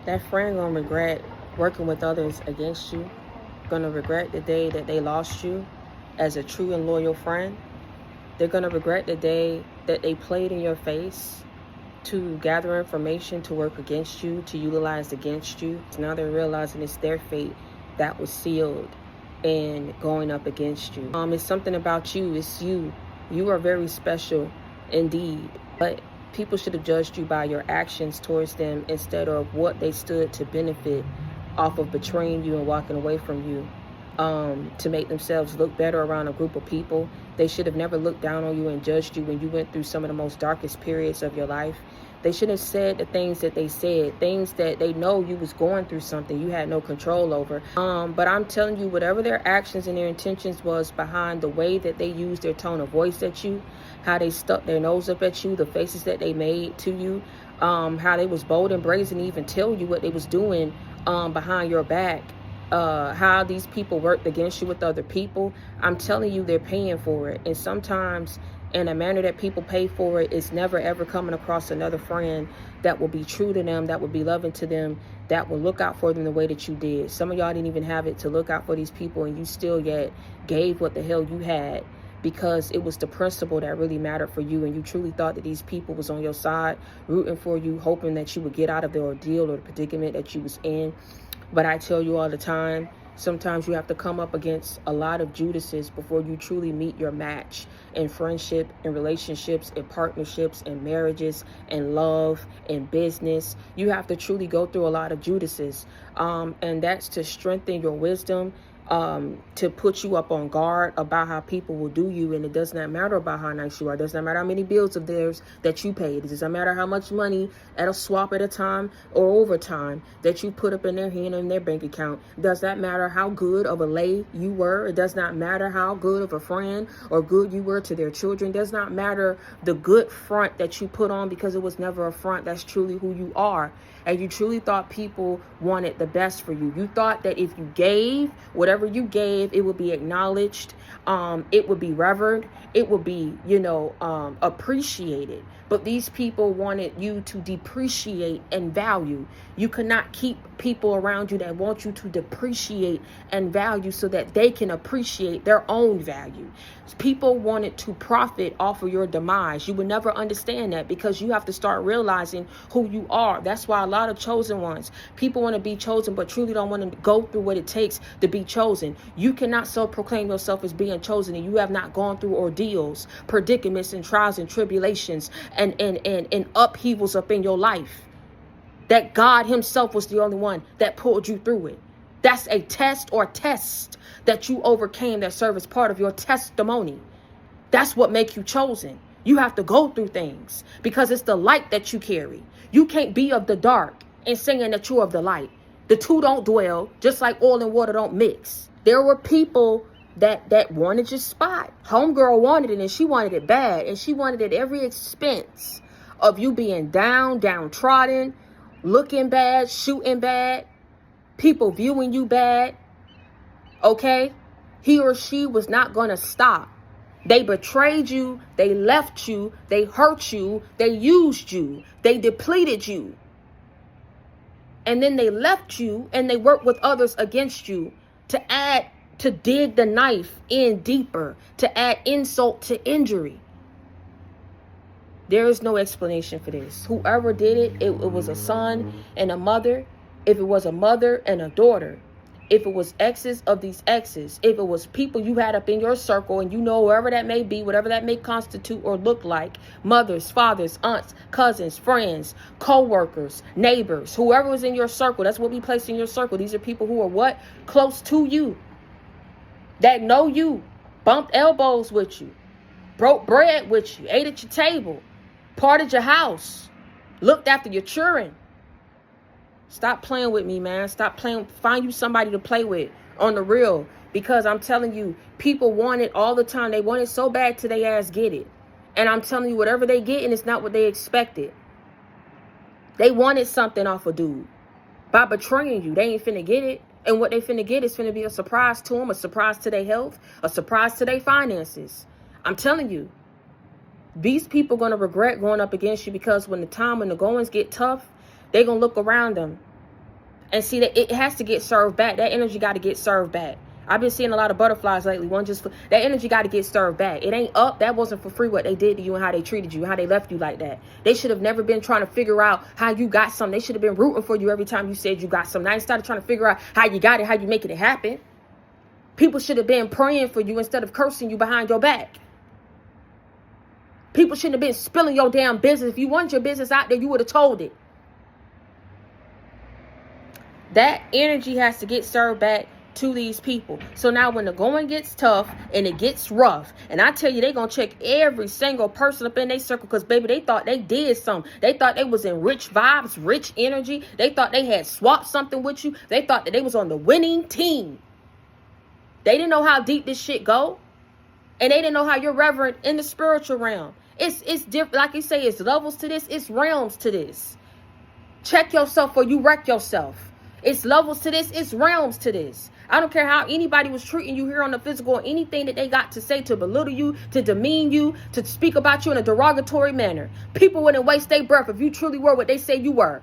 That friend gonna regret working with others against you. Gonna regret the day that they lost you as a true and loyal friend. They're gonna regret the day that they played in your face to gather information to work against you, to utilize against you. So now they're realizing it's their fate that was sealed and going up against you. It's something about you. It's you. You are very special indeed. But people should have judged you by your actions towards them instead of what they stood to benefit off of betraying you and walking away from you, to make themselves look better around a group of people. They should have never looked down on you and judged you when you went through some of the most darkest periods of your life. They should have said the things that they said, things that they know you was going through something you had no control over. But I'm telling you, whatever their actions and their intentions was behind the way that they used their tone of voice at you, how they stuck their nose up at you, the faces that they made to you, how they was bold and brazen to even tell you what they was doing behind your back, how these people worked against you with other people. I'm telling you, they're paying for it. And sometimes in a manner that people pay for it is never ever coming across another friend that will be true to them, that will be loving to them, that will look out for them the way that you did. Some of y'all didn't even have it to look out for these people, and you still yet gave what the hell you had because it was the principle that really mattered for you, and you truly thought that these people was on your side, rooting for you, hoping that you would get out of the ordeal or the predicament that you was in. But I tell you all the time, sometimes you have to come up against a lot of Judases before you truly meet your match in friendship, in relationships, in partnerships, in marriages, in love, in business. You have to truly go through a lot of Judases. And that's to strengthen your wisdom, to put you up on guard about how people will do you. And it does not matter about how nice you are. It does not matter how many bills of theirs that you paid. It does not matter how much money at a swap at a time or overtime that you put up in their hand or in their bank account. It does not matter how good of a lay you were. It does not matter how good of a friend or good you were to their children. It does not matter the good front that you put on, because it was never a front. That's truly who you are. And you truly thought people wanted the best for you. You thought that if you gave whatever you gave, it would be acknowledged, it would be revered, it would be, appreciated. But these people wanted you to depreciate and value. You cannot keep people around you that want you to depreciate and value so that they can appreciate their own value. People wanted to profit off of your demise. You would never understand that, because you have to start realizing who you are. That's why a lot of chosen ones, people want to be chosen but truly don't want to go through what it takes to be chosen. You cannot self-proclaim yourself as being chosen and you have not gone through ordeals, predicaments, and trials and tribulations and upheavals up in your life. That God himself was the only one that pulled you through it. That's a test or test that you overcame that serve as part of your testimony. That's what makes you chosen. You have to go through things because it's the light that you carry. You can't be of the dark and saying that you're of the light. The two don't dwell, just like oil and water don't mix. There were people that wanted your spot. Homegirl wanted it, and she wanted it bad, and she wanted it at every expense of you being downtrodden, looking bad, shooting bad, people viewing you bad. Okay? He or she was not going to stop. They betrayed you, they left you, they hurt you, they used you, they depleted you. And then they left you and they worked with others against you to dig the knife in deeper, to add insult to injury. There is no explanation for this. Whoever did it, it was a son and a mother. If it was a mother and a daughter, if it was exes of these exes, if it was people you had up in your circle, and wherever that may be, whatever that may constitute or look like, mothers, fathers, aunts, cousins, friends, co-workers, neighbors, whoever was in your circle, that's what we place in your circle. These are people who are what? Close to you, that know you, bumped elbows with you, broke bread with you, ate at your table, parted your house, looked after your children. Stop playing with me, man. Stop playing. Find you somebody to play with on the real. Because I'm telling you, people want it all the time. They want it so bad till they ass get it. And I'm telling you, whatever they get, and it's not what they expected. They wanted something off a dude. By betraying you, they ain't finna get it. And what they finna get is finna be a surprise to them, a surprise to their health, a surprise to their finances. I'm telling you, these people gonna regret going up against you, because when the goings get tough, they gonna look around them And see, that it has to get served back. That energy got to get served back. I've been seeing a lot of butterflies lately. One just, that energy got to get served back. It ain't up. That wasn't for free what they did to you and how they treated you, how they left you like that. They should have never been trying to figure out how you got something. They should have been rooting for you every time you said you got something. Now they started trying to figure out how you got it, how you making it happen. People should have been praying for you instead of cursing you behind your back. People shouldn't have been spilling your damn business. If you wanted your business out there, you would have told it. That energy has to get served back to these people. So now when the going gets tough and it gets rough, and I tell you, they gonna check every single person up in their circle, because baby, they thought they did something. They thought they was in rich vibes, rich energy. They thought they had swapped something with you. They thought that they was on the winning team. They didn't know how deep this shit go, and they didn't know how you're reverent in the spiritual realm. It's different. Like you say, it's levels to this, it's realms to this. Check yourself or you wreck yourself. It's levels to this, it's realms to this. I don't care how anybody was treating you here on the physical, or anything that they got to say to belittle you, to demean you, to speak about you in a derogatory manner. People wouldn't waste their breath if you truly were what they say you were.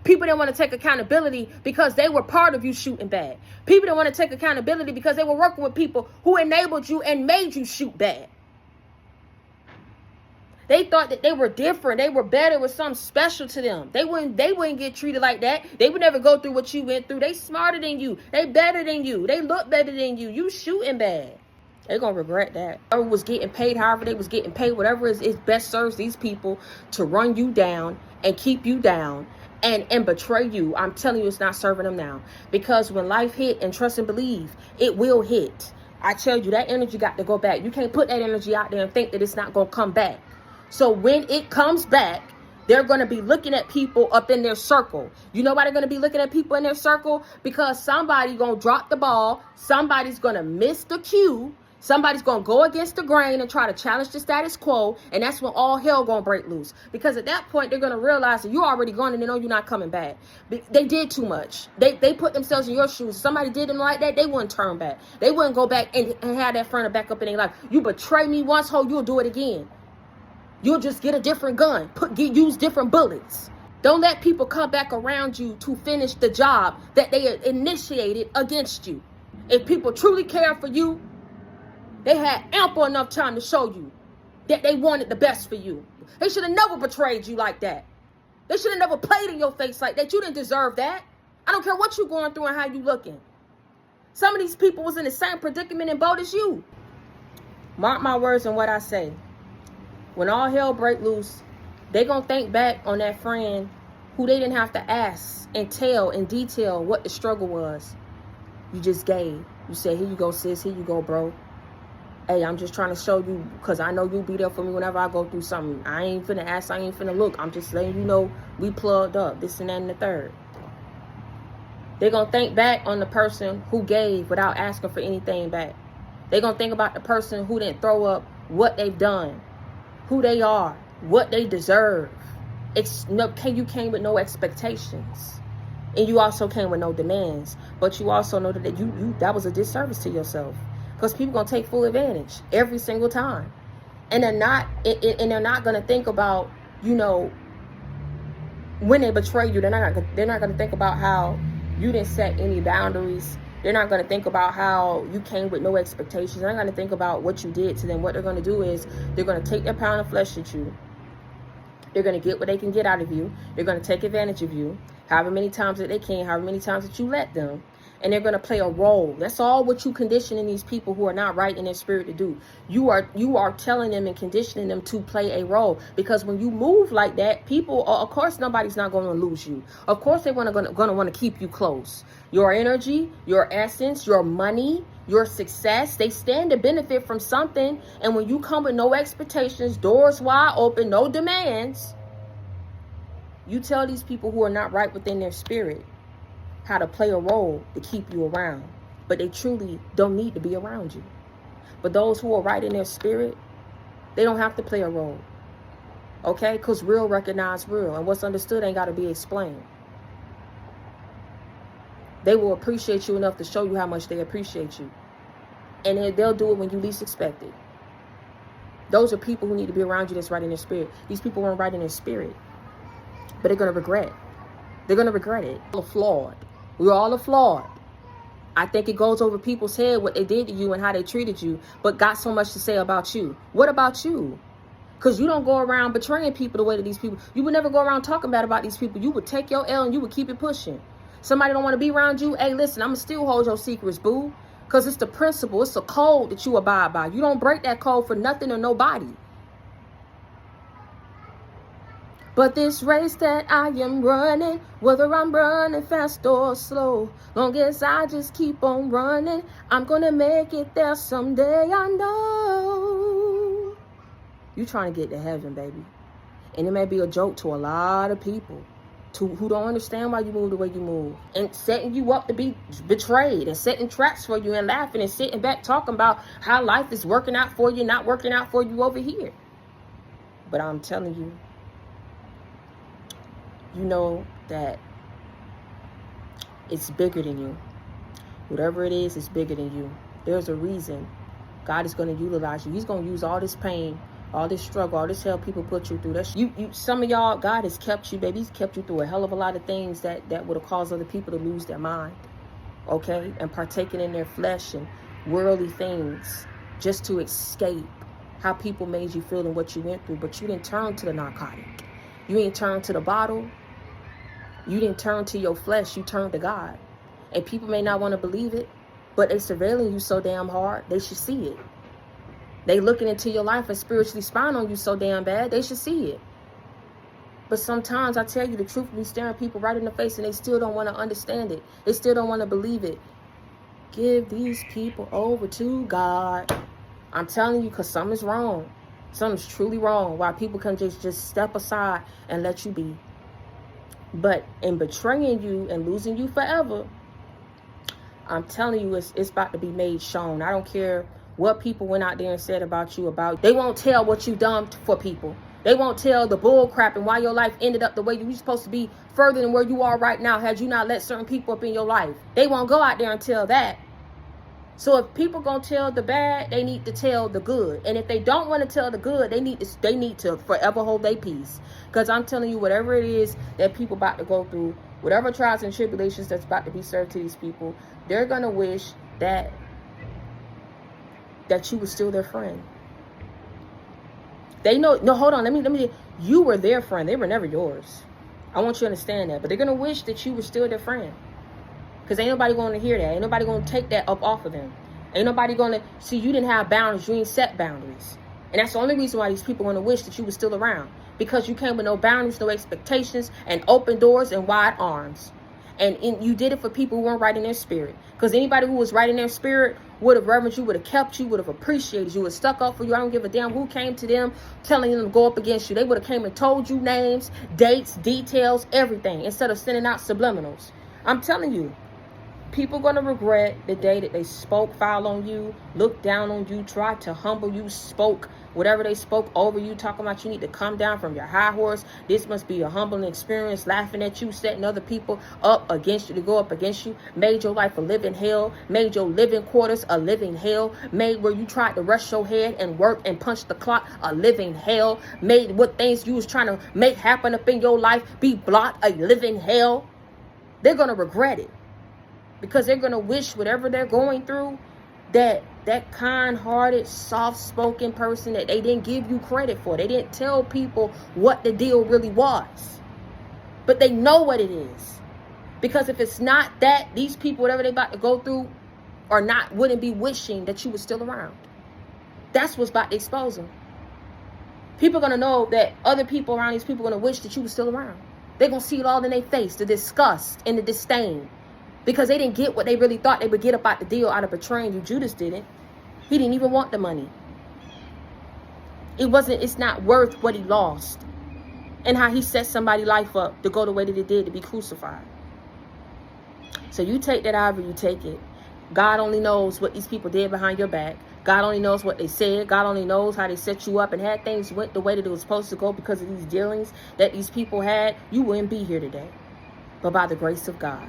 People didn't want to take accountability because they were part of you shooting bad. People didn't want to take accountability because they were working with people who enabled you and made you shoot bad. They thought that they were different. They were better with something special to them. They wouldn't get treated like that. They would never go through what you went through. They smarter than you. They better than you. They look better than you. You shooting bad. They're going to regret that. Whoever was getting paid, however they was getting paid, whatever is best serves these people to run you down and keep you down and betray you. I'm telling you, it's not serving them now. Because when life hit, and trust and believe, it will hit. I tell you, that energy got to go back. You can't put that energy out there and think that it's not going to come back. So when it comes back, they're going to be looking at people up in their circle. You know why they're going to be looking at people in their circle? Because somebody's going to drop the ball. Somebody's going to miss the cue. Somebody's going to go against the grain and try to challenge the status quo. And that's when all hell going to break loose. Because at that point, they're going to realize that you're already gone and they know you're not coming back. They did too much. They put themselves in your shoes. If somebody did them like that, they wouldn't turn back. They wouldn't go back and have that friend back up in their life. You betray me once, ho, you'll do it again. You'll just get a different gun, use different bullets. Don't let people come back around you to finish the job that they initiated against you. If people truly care for you, they had ample enough time to show you that they wanted the best for you. They should have never betrayed you like that. They should have never played in your face like that. You didn't deserve that. I don't care what you're going through and how you looking. Some of these people was in the same predicament and boat as you. Mark my words and what I say. When all hell break loose, they gonna think back on that friend who they didn't have to ask and tell in detail what the struggle was. You just gave. You said, here you go, sis. Here you go, bro. Hey, I'm just trying to show you, because I know you'll be there for me whenever I go through something. I ain't finna ask, I ain't finna look. I'm just letting you know we plugged up, this and that and the third. They're gonna think back on the person who gave without asking for anything back. They're gonna think about the person who didn't throw up what they've done, who they are, what they deserve. You came with no expectations, and you also came with no demands. But you also know that that was a disservice to yourself, because people gonna take full advantage every single time, and they're not gonna think about, when they betray you. They're not gonna think about how you didn't set any boundaries. They're not going to think about how you came with no expectations. They're not going to think about what you did to them. What they're going to do is they're going to take their pound of flesh at you. They're going to get what they can get out of you. They're going to take advantage of you, however many times that they can, however many times that you let them. And they're going to play a role. That's all what you conditioning these people who are not right in their spirit to do. You are telling them and conditioning them to play a role. Because when you move like that, people, of course, nobody's not going to lose you. Of course, they're going to want to keep you close. Your energy, your essence, your money, your success, they stand to benefit from something. And when you come with no expectations, doors wide open, no demands, you tell these people who are not right within their spirit how to play a role to keep you around. But they truly don't need to be around you. But those who are right in their spirit, they don't have to play a role. Okay? Because real recognize real. And what's understood ain't got to be explained. They will appreciate you enough to show you how much they appreciate you. And they'll do it when you least expect it. Those are people who need to be around you that's right in their spirit. These people weren't right in their spirit. But they're going to regret. They're going to regret it. Flawed. We all are flawed. I think it goes over people's head what they did to you and how they treated you, but got so much to say about you. What about you? Because you don't go around betraying people the way that these people, you would never go around talking bad about these people. You would take your L and you would keep it pushing. Somebody don't want to be around you. Hey, listen, I'm going to still hold your secrets, boo. Because it's the principle. It's the code that you abide by. You don't break that code for nothing or nobody. But this race that I am running, whether I'm running fast or slow, long as I just keep on running, I'm going to make it there someday, I know. You're trying to get to heaven, baby. And it may be a joke to a lot of people who don't understand why you move the way you move, and setting you up to be betrayed, and setting traps for you, and laughing and sitting back talking about how life is working out for you, not working out for you over here. But I'm telling you, you know that it's bigger than you. Whatever it is, it's bigger than you. There's a reason God is going to utilize you. He's going to use all this pain, all this struggle, all this hell people put you through. That's some of y'all, God has kept you, baby. He's kept you through a hell of a lot of things that would have caused other people to lose their mind, okay? And partaking in their flesh and worldly things just to escape how people made you feel and what you went through. But you didn't turn to the narcotic. You didn't turn to the bottle. You didn't turn to your flesh. You turned to God. And people may not want to believe it, but they surveilling you so damn hard, they should see it. They looking into your life and spiritually spying on you so damn bad, they should see it. But sometimes, I tell you, the truth will be staring people right in the face and they still don't want to understand it. They still don't want to believe it. Give these people over to God. I'm telling you, because something's wrong. Something's truly wrong. Why people can just step aside and let you be. But in betraying you and losing you forever, I'm telling you, it's about to be made shown. I don't care what people went out there and said about you. They won't tell what you done for people. They won't tell the bull crap and why your life ended up the way you were supposed to be, further than where you are right now, had you not let certain people up in your life. They won't go out there and tell that. So if people gonna tell the bad, they need to tell the good. And if they don't want to tell the good, they need to forever hold their peace. Because I'm telling you, whatever it is that people about to go through, whatever trials and tribulations that's about to be served to these people, they're gonna wish that you were still their friend. They know, no, hold on, let me, you were their friend. They were never yours. I want you to understand that. But they're gonna wish that you were still their friend. Because ain't nobody going to hear that. Ain't nobody going to take that up off of them. Ain't nobody going to see you didn't have boundaries. You didn't set boundaries. And that's the only reason why these people want to wish that you were still around. Because you came with no boundaries, no expectations, and open doors and wide arms. And you did it for people who weren't right in their spirit. Because anybody who was right in their spirit would have reverenced you, would have kept you, would have appreciated you, would have stuck up for you. I don't give a damn who came to them telling them to go up against you. They would have came and told you names, dates, details, everything, instead of sending out subliminals. I'm telling you. People going to regret the day that they spoke foul on you, looked down on you, tried to humble you, spoke whatever they spoke over you, talking about you need to come down from your high horse. This must be a humbling experience, laughing at you, setting other people up against you to go up against you, made your life a living hell, made your living quarters a living hell, made where you tried to rush your head and work and punch the clock a living hell, made what things you was trying to make happen up in your life be blocked a living hell. They're going to regret it. Because they're going to wish whatever they're going through, that kind-hearted, soft-spoken person that they didn't give you credit for. They didn't tell people what the deal really was. But they know what it is. Because if it's not that, these people, whatever they're about to go through, wouldn't be wishing that you were still around. That's what's about to expose them. People are going to know that other people around these people are going to wish that you were still around. They're going to see it all in their face, the disgust and the disdain. Because they didn't get what they really thought they would get about the deal out of betraying you. Judas didn't. He didn't even want the money. It's not worth what he lost. And how he set somebody's life up to go the way that it did, to be crucified. So you take that however you take it. God only knows what these people did behind your back. God only knows what they said. God only knows how they set you up, and had things went the way that it was supposed to go because of these dealings that these people had, you wouldn't be here today. But by the grace of God.